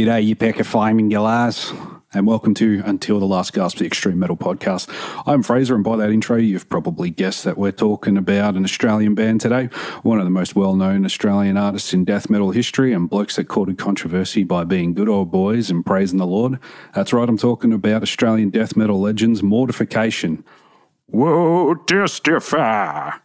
G'day, you pack of flaming galahs, and welcome to Until the Last Gasp, the Extreme Metal Podcast. I'm Fraser, and by that intro, you've probably guessed that we're talking about an Australian band today, one of the most well-known Australian artists in death metal history, and blokes that courted controversy by being good old boys and praising the Lord. That's right, I'm talking about Australian death metal legends, Mortification. Whoa, testify!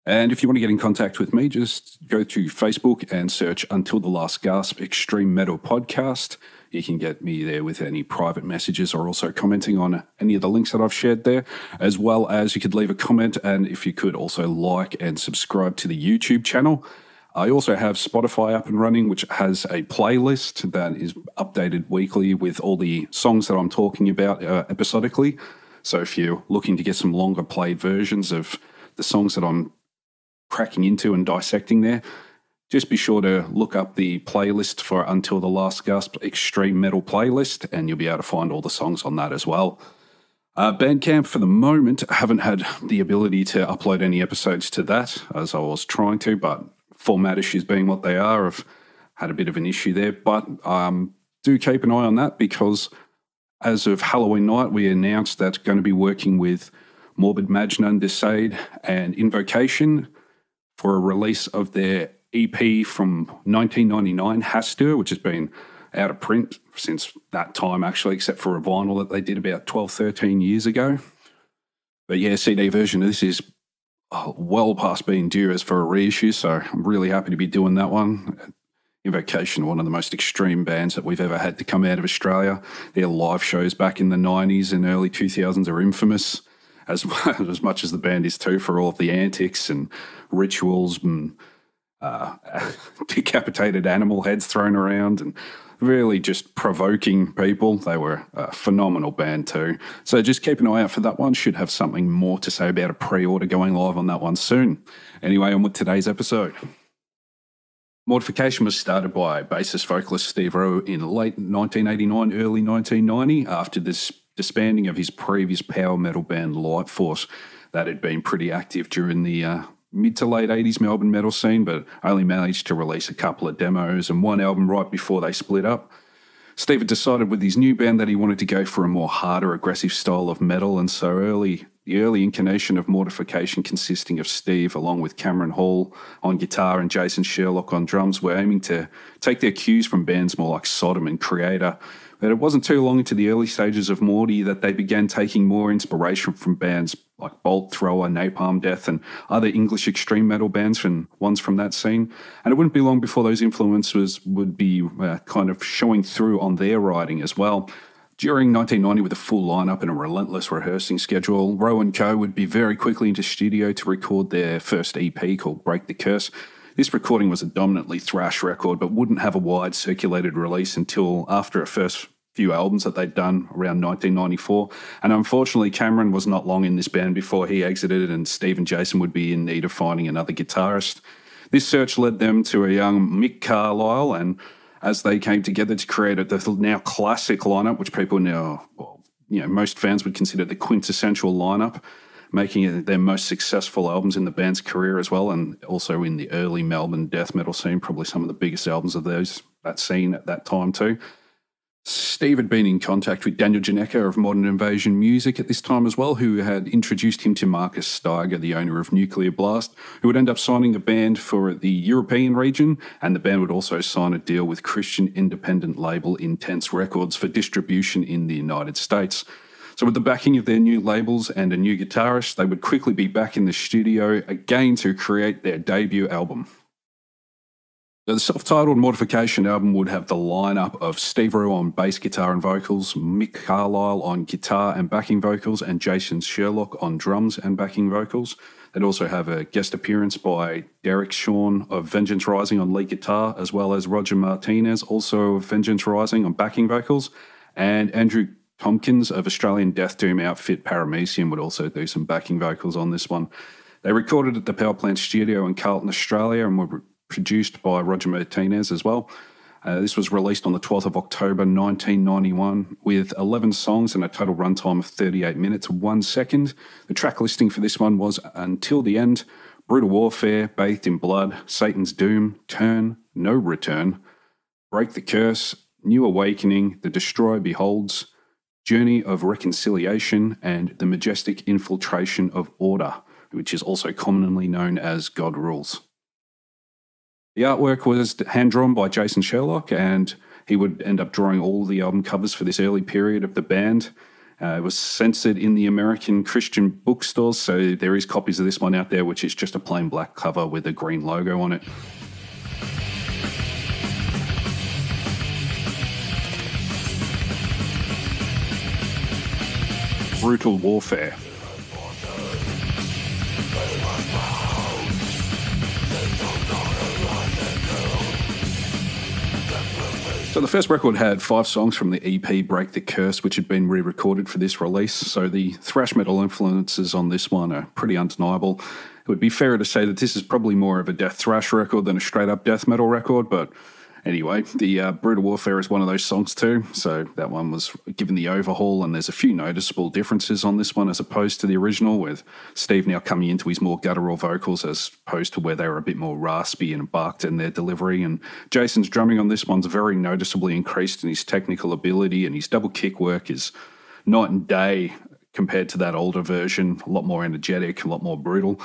And if you want to get in contact with me, just go to Facebook and search Until the Last Gasp Extreme Metal Podcast. You can get me there with any private messages or also commenting on any of the links that I've shared there, as well as you could leave a comment, and if you could also like and subscribe to the YouTube channel. I also have Spotify up and running, which has a playlist that is updated weekly with all the songs that I'm talking about episodically. So if you're looking to get some longer played versions of the songs that I'm cracking into and dissecting there, just be sure to look up the playlist for Until the Last Gasp Extreme Metal Playlist, and you'll be able to find all the songs on that as well. Bandcamp, for the moment, I haven't had the ability to upload any episodes to that, as I was trying to, but format issues being what they are, I've had a bit of an issue there. But do keep an eye on that, because as of Halloween night, we announced that going to be working with Morbid Magnon, Decade, and Invocation for a release of their EP from 1999, Hastur, which has been out of print since that time, actually, except for a vinyl that they did about 12, 13 years ago. But yeah, CD version of this is well past being due as for a reissue, so I'm really happy to be doing that one. Invocation, one of the most extreme bands that we've ever had to come out of Australia. Their live shows back in the 90s and early 2000s are infamous, as much as the band is too, for all of the antics and rituals and decapitated animal heads thrown around and really just provoking people. They were a phenomenal band too. So just keep an eye out for that one. Should have something more to say about a pre-order going live on that one soon. Anyway, on with today's episode. Mortification was started by bassist vocalist Steve Rowe in late 1989, early 1990, after this disbanding of his previous power metal band Light Force that had been pretty active during the mid to late 80s Melbourne metal scene, but only managed to release a couple of demos and one album right before they split up. Steve had decided with his new band that he wanted to go for a more harder, aggressive style of metal, and so the early incarnation of Mortification, consisting of Steve along with Cameron Hall on guitar and Jason Sherlock on drums, were aiming to take their cues from bands more like Sodom and Creator. But it wasn't too long into the early stages of Morty that they began taking more inspiration from bands like Bolt Thrower, Napalm Death, and other English extreme metal bands and ones from that scene. And it wouldn't be long before those influences would be kind of showing through on their writing as well. During 1990, with a full lineup and a relentless rehearsing schedule, Rowe and Co. would be very quickly into studio to record their first EP called Break the Curse. This recording was a dominantly thrash record, but wouldn't have a wide circulated release until after a first few albums that they'd done around 1994. And unfortunately, Cameron was not long in this band before he exited, and Steve and Jason would be in need of finding another guitarist. This search led them to a young Mick Carlisle, and as they came together to create the now classic lineup, which people now, most fans would consider the quintessential lineup, making it their most successful albums in the band's career as well, and also in the early Melbourne death metal scene, probably some of the biggest albums of that scene at that time too. Steve had been in contact with Daniel Janeca of Modern Invasion Music at this time as well, who had introduced him to Marcus Steiger, the owner of Nuclear Blast, who would end up signing the band for the European region, and the band would also sign a deal with Christian independent label Intense Records for distribution in the United States. So with the backing of their new labels and a new guitarist, they would quickly be back in the studio again to create their debut album. The self-titled Mortification album would have the lineup of Steve Rowe on bass guitar and vocals, Mick Carlisle on guitar and backing vocals, and Jason Sherlock on drums and backing vocals. They'd also have a guest appearance by Derek Shone of Vengeance Rising on lead guitar, as well as Roger Martinez, also of Vengeance Rising, on backing vocals, and Andrew Tompkins of Australian Death Doom outfit Paramecium would also do some backing vocals on this one. They recorded at the Power Plant Studio in Carlton, Australia, and were produced by Roger Martinez as well. This was released on the 12th of October 1991 with 11 songs and a total runtime of 38 minutes, 1 second. The track listing for this one was Until the End, Brutal Warfare, Bathed in Blood, Satan's Doom, Turn, No Return, Break the Curse, New Awakening, The Destroyer Beholds, Journey of Reconciliation, and The Majestic Infiltration of Order, which is also commonly known as God Rules. The artwork was hand-drawn by Jason Sherlock, and he would end up drawing all the album covers for this early period of the band. It was censored in the American Christian bookstores, so there is copies of this one out there, which is just a plain black cover with a green logo on it. Brutal Warfare. So the first record had 5 songs from the EP Break the Curse, which had been re-recorded for this release. So the thrash metal influences on this one are pretty undeniable. It would be fairer to say that this is probably more of a death thrash record than a straight-up death metal record, but anyway, the Brutal Warfare is one of those songs too, so that one was given the overhaul, and there's a few noticeable differences on this one as opposed to the original, with Steve now coming into his more guttural vocals as opposed to where they were a bit more raspy and barked in their delivery, and Jason's drumming on this one's very noticeably increased in his technical ability, and his double kick work is night and day compared to that older version, a lot more energetic, a lot more brutal.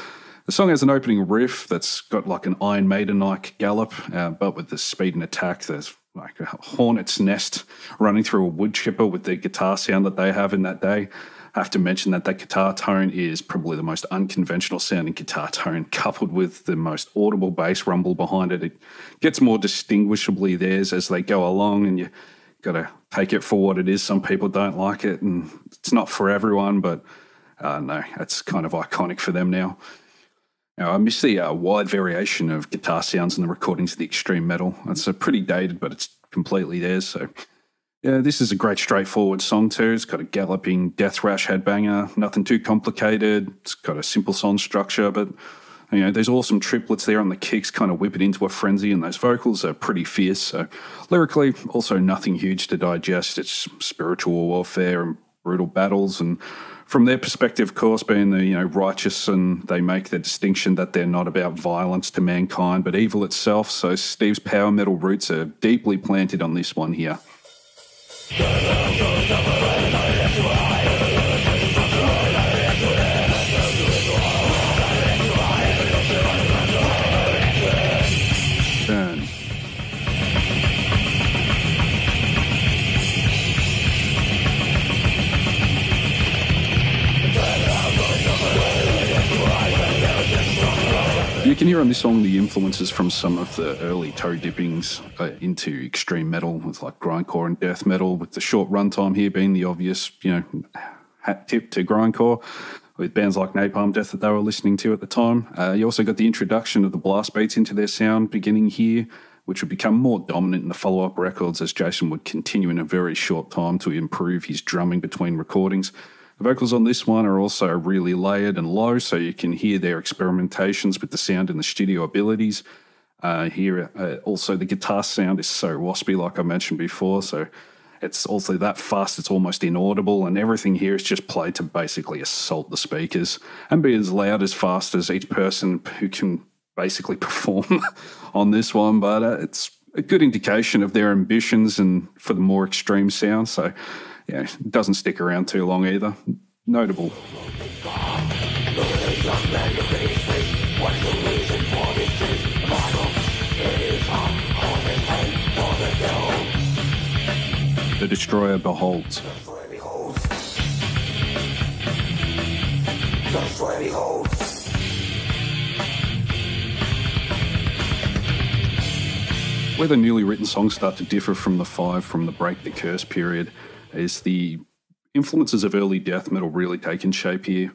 The song has an opening riff that's got like an Iron Maiden-like gallop, but with the speed and attack. There's like a hornet's nest running through a wood chipper with the guitar sound that they have in that day. I have to mention that guitar tone is probably the most unconventional sounding guitar tone, coupled with the most audible bass rumble behind it. It gets more distinguishably theirs as they go along, and you got to take it for what it is. Some people don't like it, and it's not for everyone, but no, it's kind of iconic for them now. Now, I miss the wide variation of guitar sounds in the recordings of the extreme metal. It's pretty dated, but it's completely theirs. So, yeah, this is a great straightforward song too. It's got a galloping death thrash headbanger, nothing too complicated. It's got a simple song structure, but there's awesome triplets there on the kicks, kind of whip it into a frenzy, and those vocals are pretty fierce. So, lyrically, also nothing huge to digest. It's spiritual warfare and brutal battles, and from their perspective, of course, being the righteous, and they make the distinction that they're not about violence to mankind, but evil itself. So Steve's power metal roots are deeply planted on this one here. Burn. You can hear on this song the influences from some of the early toe dippings into extreme metal with like grindcore and death metal, with the short runtime here being the obvious, hat tip to grindcore with bands like Napalm Death that they were listening to at the time. You also got the introduction of the blast beats into their sound beginning here, which would become more dominant in the follow-up records as Jason would continue in a very short time to improve his drumming between recordings. The vocals on this one are also really layered and low, so you can hear their experimentations with the sound and the studio abilities. Here, also the guitar sound is so waspy, like I mentioned before, so it's also that fast it's almost inaudible, and everything here is just played to basically assault the speakers and be as loud as fast as each person who can basically perform on this one, but it's a good indication of their ambitions and for the more extreme sound, so yeah, it doesn't stick around too long either. Notable. The Destroyer Beholds. Where the newly written songs start to differ from the 5 from the Break the Curse period is the influences of early death metal really taking shape here.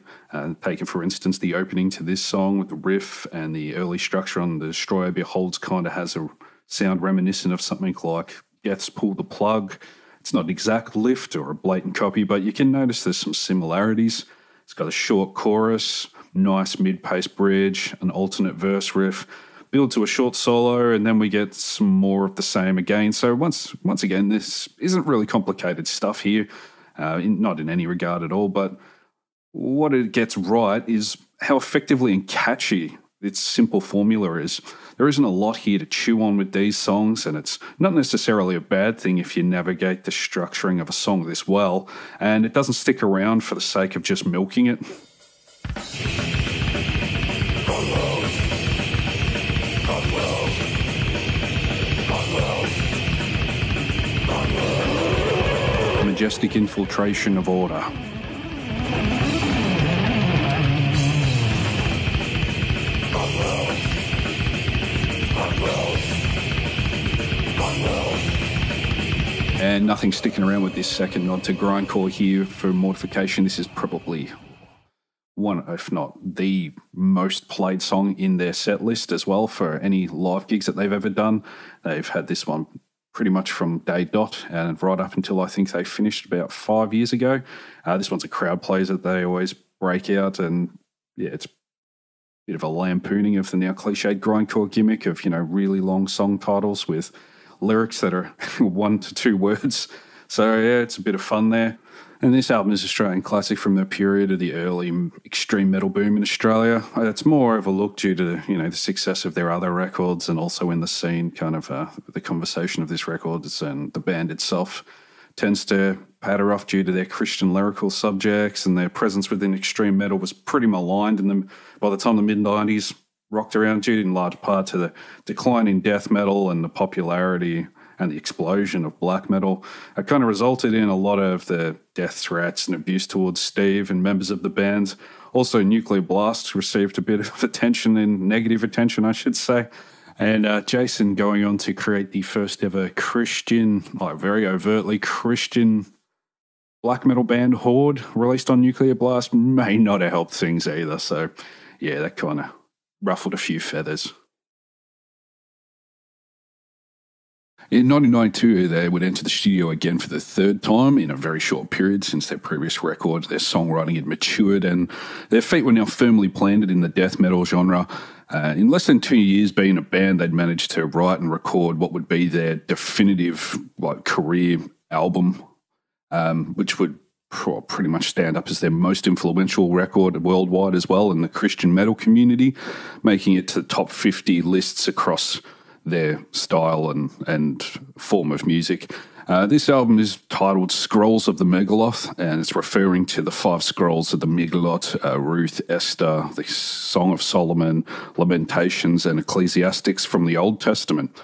Taking, for instance, the opening to this song with the riff and the early structure on The Destroyer Beholds kind of has a sound reminiscent of something like Death's Pull the Plug. It's not an exact lift or a blatant copy, but you can notice there's some similarities. It's got a short chorus, nice mid-paced bridge, an alternate verse riff, build to a short solo, and then we get some more of the same again. So once again, this isn't really complicated stuff here, not in any regard at all, but what it gets right is how effectively and catchy its simple formula is there isn't a lot here to chew on with these songs, and it's not necessarily a bad thing if you navigate the structuring of a song this well, and it doesn't stick around for the sake of just milking it. Majestic infiltration of order. And nothing sticking around with this second nod to grindcore here for Mortification. This is probably one, if not the most played song in their set list as well for any live gigs that they've ever done. They've had this one pretty much from day dot and right up until I think they finished about 5 years ago. This one's a crowd pleaser that they always break out, and yeah, it's a bit of a lampooning of the now cliched grindcore gimmick of, you know, really long song titles with lyrics that are 1 to 2 words. So yeah, it's a bit of fun there. And this album is an Australian classic from the period of the early extreme metal boom in Australia. It's more overlooked due to, you know, the success of their other records, and also in the scene, kind of the conversation of this record and the band itself tends to patter off due to their Christian lyrical subjects, and their presence within extreme metal was pretty maligned in them by the time the mid-90s rocked around, due in large part to the decline in death metal and the popularity and the explosion of black metal. It kind of resulted in a lot of the death threats and abuse towards Steve and members of the band. Also, Nuclear Blast received a bit of attention, and negative attention, I should say. And Jason going on to create the first ever Christian, like very overtly Christian black metal band, Horde, released on Nuclear Blast, may not have helped things either. So, yeah, that kind of ruffled a few feathers. In 1992, they would enter the studio again for the third time in a very short period. Since their previous record, their songwriting had matured and their feet were now firmly planted in the death metal genre. In less than 2 years being a band, they'd managed to write and record what would be their definitive career album, which would pretty much stand up as their most influential record worldwide as well in the Christian metal community, making it to the top 50 lists across their style and form of music. This album is titled Scrolls of the Megaloth, and it's referring to the 5 scrolls of the Megaloth: Ruth, Esther, the Song of Solomon, Lamentations, and Ecclesiastics from the Old Testament.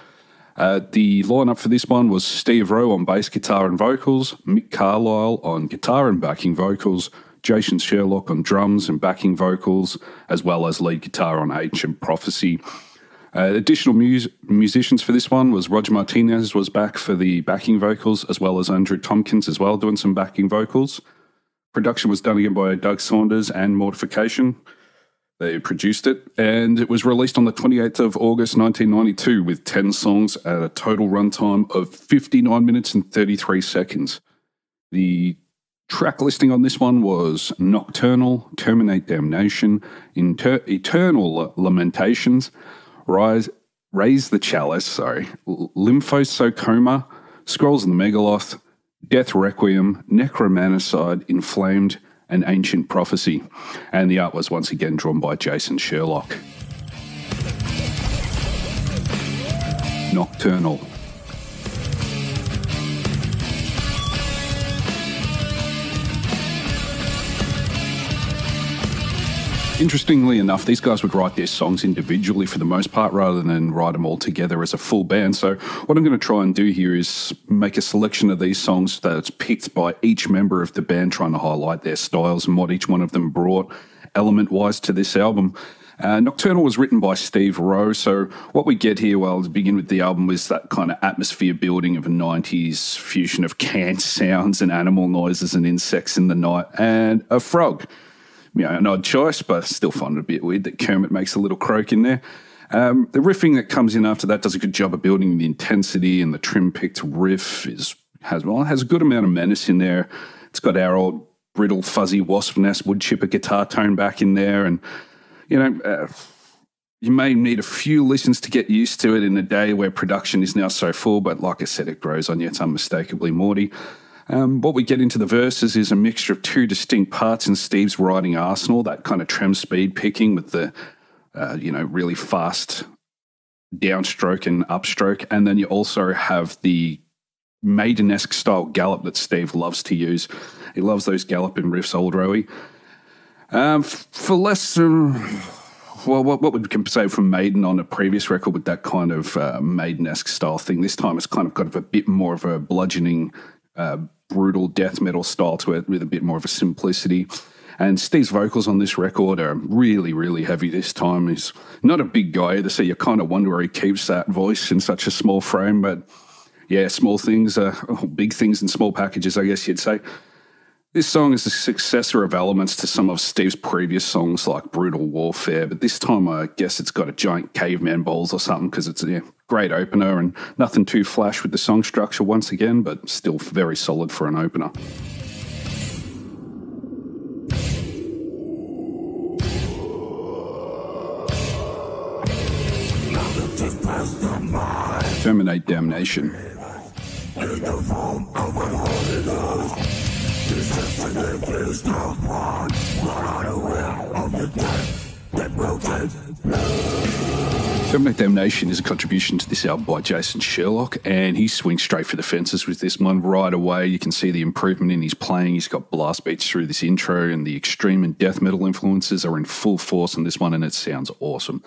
The lineup for this one was Steve Rowe on bass guitar and vocals, Mick Carlisle on guitar and backing vocals, Jason Sherlock on drums and backing vocals, as well as lead guitar on Ancient Prophecy. Additional musicians for this one was Roger Martinez was back for the backing vocals, as well as Andrew Tompkins as well doing some backing vocals. Production was done again by Doug Saunders and Mortification. They produced it, and it was released on the 28th of August 1992 with 10 songs at a total runtime of 59 minutes and 33 seconds. The track listing on this one was Nocturnal, Terminate Damnation, Eternal Lamentations, Raise the Chalice, Lymphosarcoma, Scrolls of the Megaloth, Death Requiem, Necromanicide, Inflamed, and Ancient Prophecy. And the art was once again drawn by Jason Sherlock. Nocturnal. Interestingly enough, these guys would write their songs individually for the most part rather than write them all together as a full band. So what I'm going to try and do here is make a selection of these songs that's picked by each member of the band, trying to highlight their styles and what each one of them brought element-wise to this album. Nocturnal was written by Steve Rowe. So what we get here, well, to begin with the album, was that kind of atmosphere building of a 90s fusion of canned sounds and animal noises and insects in the night and a frog. You know, an odd choice, but I still find it a bit weird that Kermit makes a little croak in there. The riffing that comes in after that does a good job of building the intensity, and the trim-picked riff has a good amount of menace in there. It's got our old brittle, fuzzy wasp nest wood chipper guitar tone back in there, and you may need a few listens to get used to it in a day where production is now so full, but like I said, it grows on you. It's unmistakably Morty. What we get into the verses is a mixture of 2 distinct parts in Steve's writing arsenal, that kind of trem speed picking with the really fast downstroke and upstroke. And then you also have the Maiden-esque style gallop that Steve loves to use. He loves those galloping riffs, old Rowie. For less, what would we say from Maiden on a previous record with that kind of Maiden-esque style thing? This time it's kind of got a bit more of a bludgeoning, brutal death metal style to it with a bit more of a simplicity. And Steve's vocals on this record are really, really heavy this time. He's not a big guy either, so you kind of wonder where he keeps that voice in such a small frame. But yeah, small things are big things in small packages, I guess you'd say. This song is a successor of elements to some of Steve's previous songs like Brutal Warfare, but this time I guess it's got a giant caveman balls or something because it's a great opener and nothing too flash with the song structure once again, but still very solid for an opener. Terminate Damnation. Terminate Damnation is a contribution to this album by Jason Sherlock, and he swings straight for the fences with this one right away. You can see the improvement in his playing. He's got blast beats through this intro, and the extreme and death metal influences are in full force in this one, and it sounds awesome.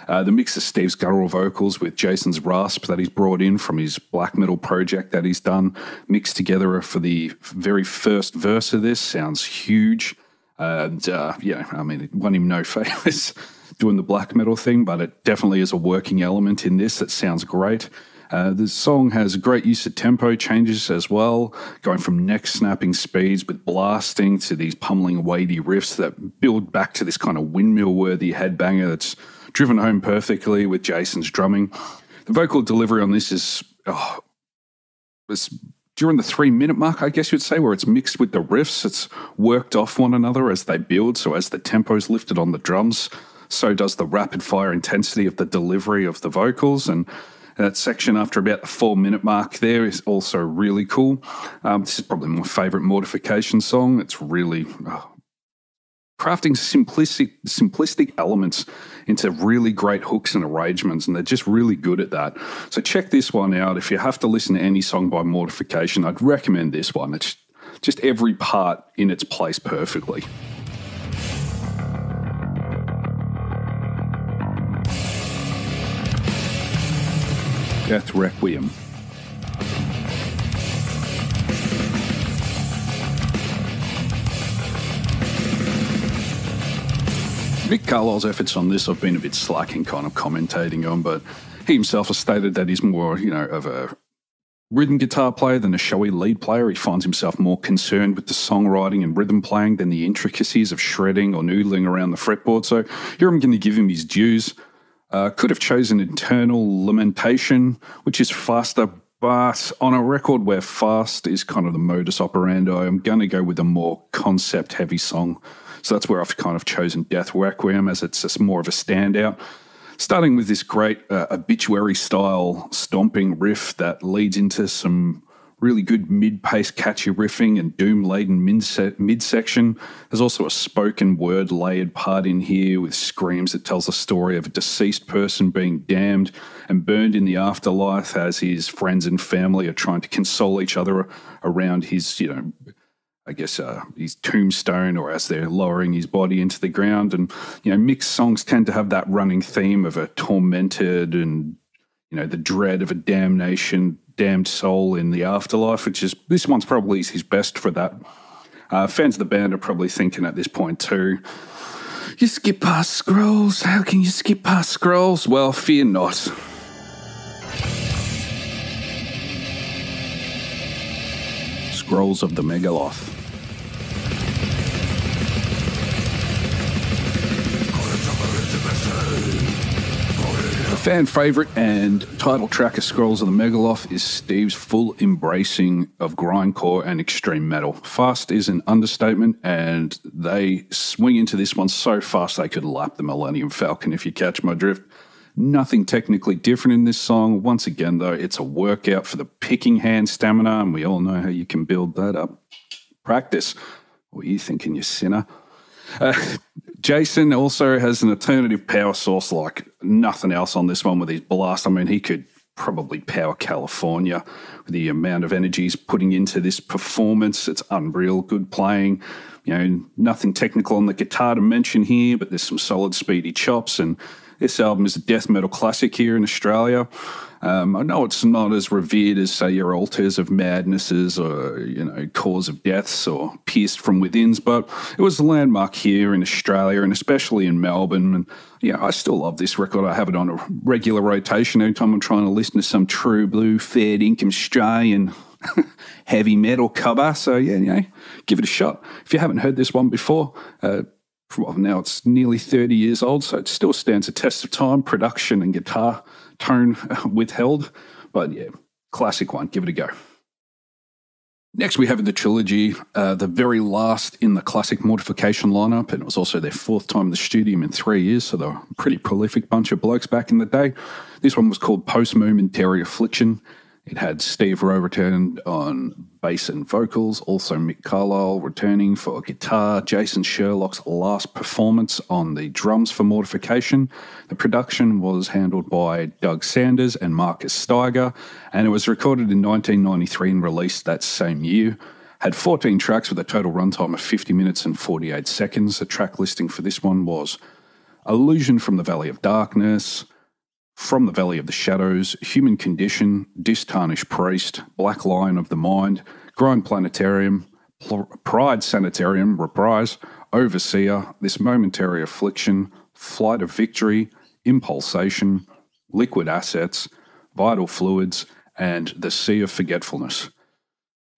The mix of Steve's guttural vocals with Jason's rasp that he's brought in from his black metal project that he's done, mixed together for the very first verse of this, sounds huge. And, it won him no favours doing the black metal thing, but it definitely is a working element in this that sounds great. The song has great use of tempo changes as well, going from neck-snapping speeds with blasting to these pummeling, weighty riffs that build back to this kind of windmill-worthy headbanger that's driven home perfectly with Jason's drumming. The vocal delivery on this is during the 3-minute mark, I guess you'd say, where it's mixed with the riffs. It's worked off one another as they build. So as the tempo's lifted on the drums, so does the rapid-fire intensity of the delivery of the vocals. And that section after about the 4-minute mark there is also really cool. This is probably my favourite Mortification song. It's really crafting simplistic elements into really great hooks and arrangements, and they're just really good at that. So check this one out. If you have to listen to any song by Mortification, I'd recommend this one. It's just every part in its place perfectly. Death Requiem. Mick Carlisle's efforts on this I've been a bit slack in kind of commentating on, but he himself has stated that he's more, of a rhythm guitar player than a showy lead player. He finds himself more concerned with the songwriting and rhythm playing than the intricacies of shredding or noodling around the fretboard. So here I'm going to give him his dues. Could have chosen Internal Lamentation, which is faster, but on a record where fast is kind of the modus operandi, I'm going to go with a more concept-heavy song. So that's where I've kind of chosen Death Requiem, as it's just more of a standout. Starting with this great obituary-style stomping riff that leads into some really good mid-pace catchy riffing and doom-laden midsection. There's also a spoken word layered part in here with screams that tells the story of a deceased person being damned and burned in the afterlife as his friends and family are trying to console each other around his, his tombstone, or as they're lowering his body into the ground. And, mixed songs tend to have that running theme of a tormented and, the dread of a damned soul in the afterlife, which is, this one's probably his best for that. Fans of the band are probably thinking at this point too, you skip past Scrolls, how can you skip past Scrolls? Well, fear not. Scrolls of the Megaloth. The fan favourite and title track of Scrolls of the Megaloth is Steve's full embracing of grindcore and extreme metal. Fast is an understatement, and they swing into this one so fast they could lap the Millennium Falcon, if you catch my drift. Nothing technically different in this song. Once again, though, it's a workout for the picking hand stamina, and we all know how you can build that up. Practice. What are you thinking, you sinner? Jason also has an alternative power source like nothing else on this one with his blast. I mean, he could probably power California with the amount of energy he's putting into this performance. It's unreal, good playing. Nothing technical on the guitar to mention here, but there's some solid speedy chops, and this album is a death metal classic here in Australia. I know it's not as revered as, say, your Altars of Madnesses or, Cause of Deaths or Pierced from Withins, but it was a landmark here in Australia and especially in Melbourne. And, I still love this record. I have it on a regular rotation every time I'm trying to listen to some true blue, fair income Australian heavy metal cover. So, give it a shot. If you haven't heard this one before, now it's nearly 30 years old, so it still stands a test of time, production and guitar tone withheld. But classic one. Give it a go. Next, we have the trilogy, the very last in the classic Mortification lineup, and it was also their fourth time in the studio in 3 years, so they're a pretty prolific bunch of blokes back in the day. This one was called Momentary Affliction. It had Steve Rowe returned on bass and vocals, also Mick Carlisle returning for guitar, Jason Sherlock's last performance on the drums for Mortification. The production was handled by Doug Sanders and Marcus Steiger, and it was recorded in 1993 and released that same year. Had 14 tracks with a total runtime of 50 minutes and 48 seconds. The track listing for this one was Illusion from the Valley of Darkness, From the Valley of the Shadows, Human Condition, Distarnished Priest, Black Lion of the Mind, Grind Planetarium, Pride Sanitarium, Reprise, Overseer, This Momentary Affliction, Flight of Victory, Impulsation, Liquid Assets, Vital Fluids, and The Sea of Forgetfulness.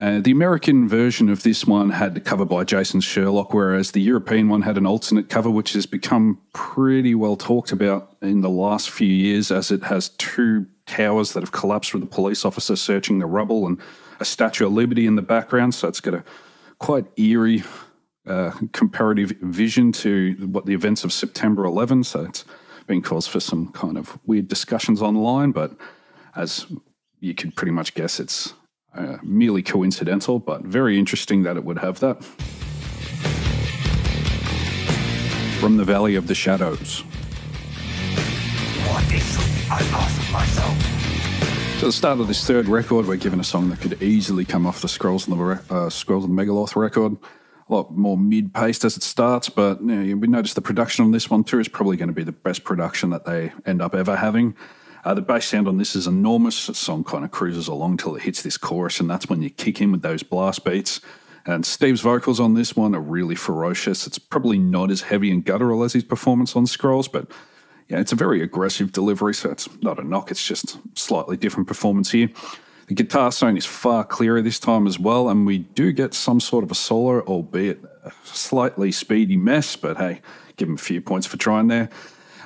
The American version of this one had the cover by Jason Sherlock, whereas the European one had an alternate cover, which has become pretty well talked about in the last few years, as it has two towers that have collapsed with a police officer searching the rubble and a Statue of Liberty in the background. So it's got a quite eerie comparative vision to what the events of September 11. So it's been cause for some kind of weird discussions online, but as you could pretty much guess, it's merely coincidental, but very interesting that it would have that. From the Valley of the Shadows. What is truth, I ask myself. So at the start of this third record, we're given a song that could easily come off the Scrolls of the Megaloth record. A lot more mid-paced as it starts, but we notice the production on this one too is probably going to be the best production that they end up ever having. The bass sound on this is enormous. The song kind of cruises along till it hits this chorus, and that's when you kick in with those blast beats. And Steve's vocals on this one are really ferocious. It's probably not as heavy and guttural as his performance on Scrolls, but it's a very aggressive delivery, so it's not a knock. It's just slightly different performance here. The guitar sound is far clearer this time as well, and we do get some sort of a solo, albeit a slightly speedy mess, but hey, give him a few points for trying there.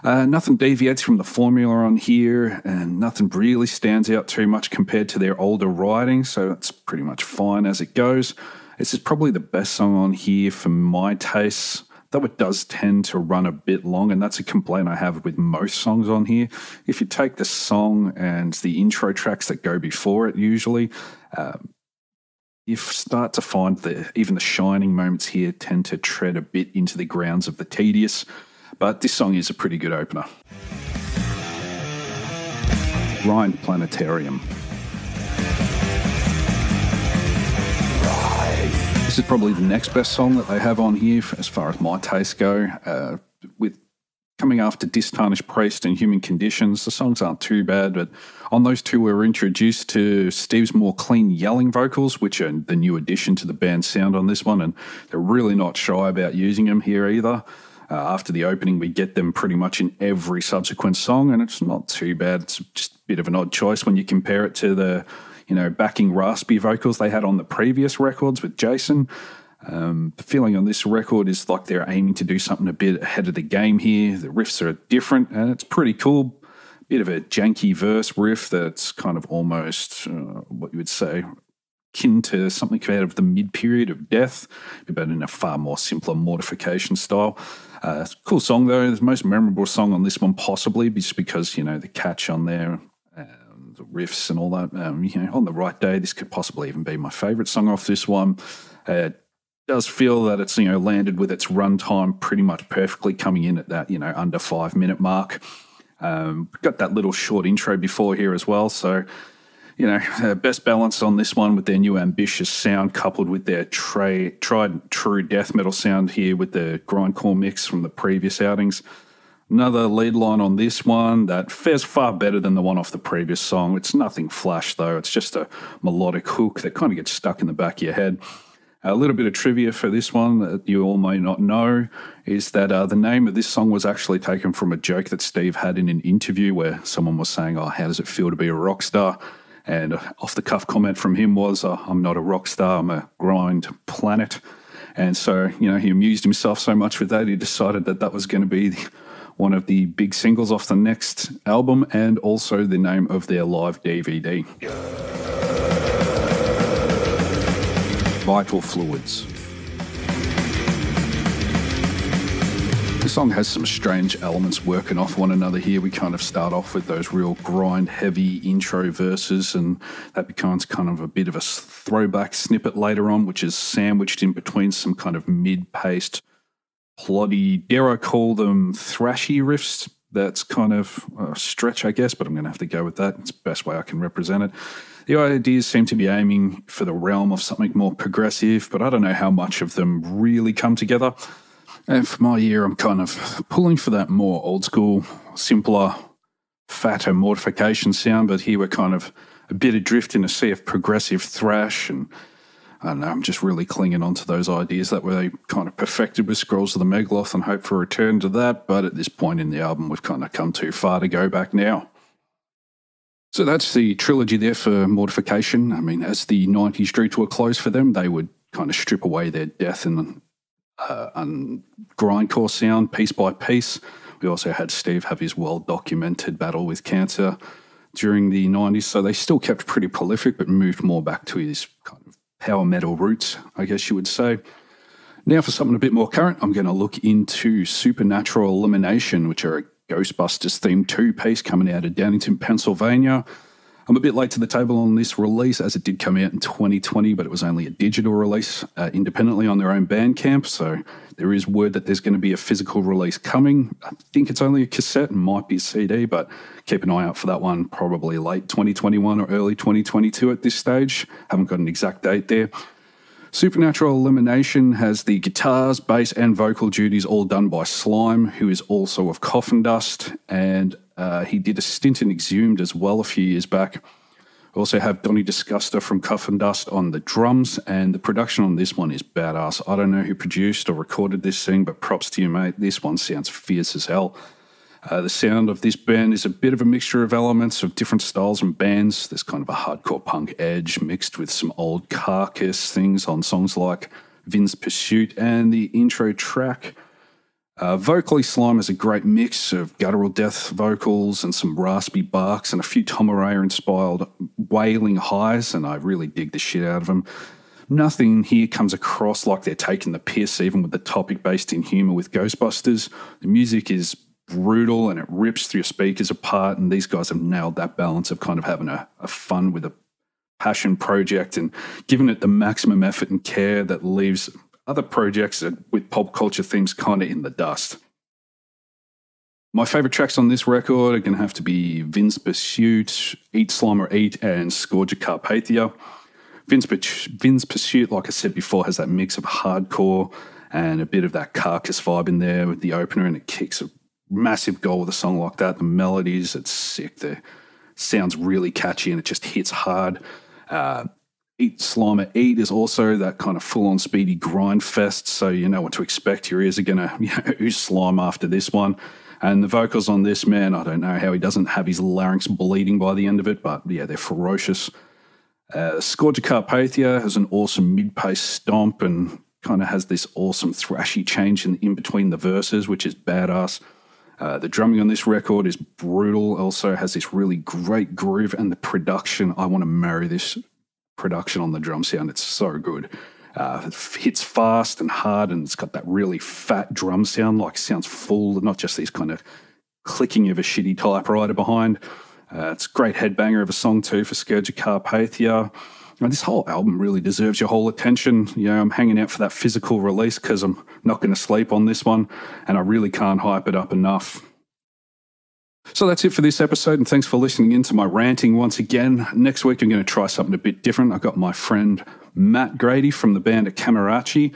Nothing deviates from the formula on here, and nothing really stands out too much compared to their older writing, so it's pretty much fine as it goes. This is probably the best song on here for my tastes, though it does tend to run a bit long, and that's a complaint I have with most songs on here. If you take the song and the intro tracks that go before it usually, you start to find that even the shining moments here tend to tread a bit into the grounds of the tedious. But this song is a pretty good opener. Grind Planetarium. This is probably the next best song that they have on here as far as my tastes go. With coming after Distarnished Priest and Human Conditions, the songs aren't too bad, but on those two we were introduced to Steve's more clean yelling vocals, which are the new addition to the band's sound on this one, and they're really not shy about using them here either. After the opening, we get them pretty much in every subsequent song, and it's not too bad. It's just a bit of an odd choice when you compare it to the, backing raspy vocals they had on the previous records with Jason. The feeling on this record is like they're aiming to do something a bit ahead of the game here. The riffs are different, and it's pretty cool. Bit of a janky verse riff that's kind of almost what you would say akin to something out of the mid-period of Death, but in a far more simpler Mortification style. Cool song, though. The most memorable song on this one, possibly, just because, the catch on there, the riffs and all that. On the right day, this could possibly even be my favourite song off this one. does feel that it's, landed with its runtime pretty much perfectly, coming in at that, under 5 minute mark. Got that little short intro before here as well. So, best balance on this one with their new ambitious sound coupled with their tried and true death metal sound here with the grindcore mix from the previous outings. Another lead line on this one that fares far better than the one off the previous song. It's nothing flash though. It's just a melodic hook that kind of gets stuck in the back of your head. A little bit of trivia for this one that you all may not know is that the name of this song was actually taken from a joke that Steve had in an interview where someone was saying, "Oh, how does it feel to be a rock star?" And off-the-cuff comment from him was, "I'm not a rock star, I'm a grind planet." And so, he amused himself so much with that, he decided that that was going to be one of the big singles off the next album and also the name of their live DVD. Vital Fluids. The song has some strange elements working off one another here. We kind of start off with those real grind-heavy intro verses, and that becomes kind of a bit of a throwback snippet later on, which is sandwiched in between some kind of mid-paced, ploddy, dare I call them thrashy riffs. That's kind of a stretch, I guess, but I'm going to have to go with that. It's the best way I can represent it. The ideas seem to be aiming for the realm of something more progressive, but I don't know how much of them really come together. And for my ear, I'm kind of pulling for that more old school, simpler, fatter Mortification sound, but here we're kind of a bit adrift in a sea of progressive thrash, and I don't know, I'm just really clinging on to those ideas that were kind of perfected with Scrolls of the Megaloth and hope for a return to that, but at this point in the album, we've kind of come too far to go back now. So that's the trilogy there for Mortification. I mean, as the 90s drew to a close for them, they would kind of strip away their death and grindcore sound piece by piece. We also had Steve have his well-documented battle with cancer during the 90s, so they still kept pretty prolific, but moved more back to his kind of power metal roots, I guess you would say. Now for something a bit more current, I'm going to look into Supernatural Elimination, which are a Ghostbusters-themed two-piece coming out of Downingtown, Pennsylvania. I'm a bit late to the table on this release, as it did come out in 2020, but it was only a digital release independently on their own Bandcamp, so there is word that there's going to be a physical release coming. I think it's only a cassette and might be a CD, but keep an eye out for that one, probably late 2021 or early 2022 at this stage. Haven't got an exact date there. Supernatural Elimination has the guitars, bass, and vocal duties all done by Slime, who is also of Coffin Dust, and he did a stint in Exhumed as well a few years back. We also have Donnie Disguster from Coffin Dust on the drums, and the production on this one is badass. I don't know who produced or recorded this thing, but props to you, mate. This one sounds fierce as hell. The sound of this band is a bit of a mixture of elements of different styles and bands. There's kind of a hardcore punk edge mixed with some old Carcass things on songs like Vin's Pursuit and the intro track. Vocally, Slime has a great mix of guttural death vocals and some raspy barks and a few Tom Araya-inspired wailing highs, and I really dig the shit out of them. Nothing here comes across like they're taking the piss, even with the topic based in humour with Ghostbusters. The music is brutal and it rips through your speakers apart, and these guys have nailed that balance of kind of having a fun with a passion project and giving it the maximum effort and care that leaves other projects with pop culture themes kind of in the dust. My favourite tracks on this record are going to have to be Vin's Pursuit, Eat Slime or Eat, and Scourge of Carpathia. Vin's Pursuit, like I said before, has that mix of hardcore and a bit of that Carcass vibe in there with the opener, and it kicks a massive goal with a song like that. The melodies, it's sick. The sounds really catchy and it just hits hard. Eat Slime or Eat is also that kind of full-on speedy grind fest, so you know what to expect. Your ears are going to ooze slime after this one. And the vocals on this, man, I don't know how he doesn't have his larynx bleeding by the end of it, but yeah, they're ferocious. Scourge of Carpathia has an awesome mid-pace stomp and kind of has this awesome thrashy change in between the verses, which is badass. The drumming on this record is brutal, also has this really great groove, and the production, I want to marry this production on the drum sound. It's so good. It hits fast and hard, and it's got that really fat drum sound, like sounds full, not just these kind of clicking of a shitty typewriter behind. It's a great headbanger of a song too for Scourge of Carpathia. And this whole album really deserves your whole attention. You know, I'm hanging out for that physical release because I'm not going to sleep on this one, and I really can't hype it up enough. So that's it for this episode, and thanks for listening in to my ranting once again. Next week I'm going to try something a bit different. I got my friend Matt Grady from the band Archie.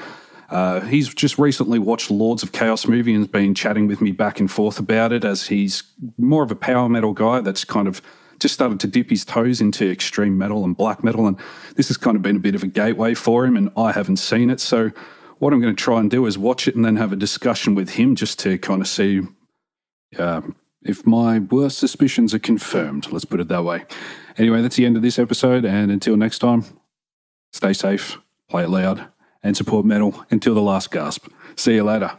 He's just recently watched Lords of Chaos movie and has been chatting with me back and forth about it, as he's more of a power metal guy that's kind of just started to dip his toes into extreme metal and black metal, and this has kind of been a bit of a gateway for him, and I haven't seen it. So what I'm going to try and do is watch it and then have a discussion with him just to kind of see if my worst suspicions are confirmed. Let's put it that way. Anyway, that's the end of this episode, and until next time, stay safe, play it loud, and support metal until the last gasp. See you later.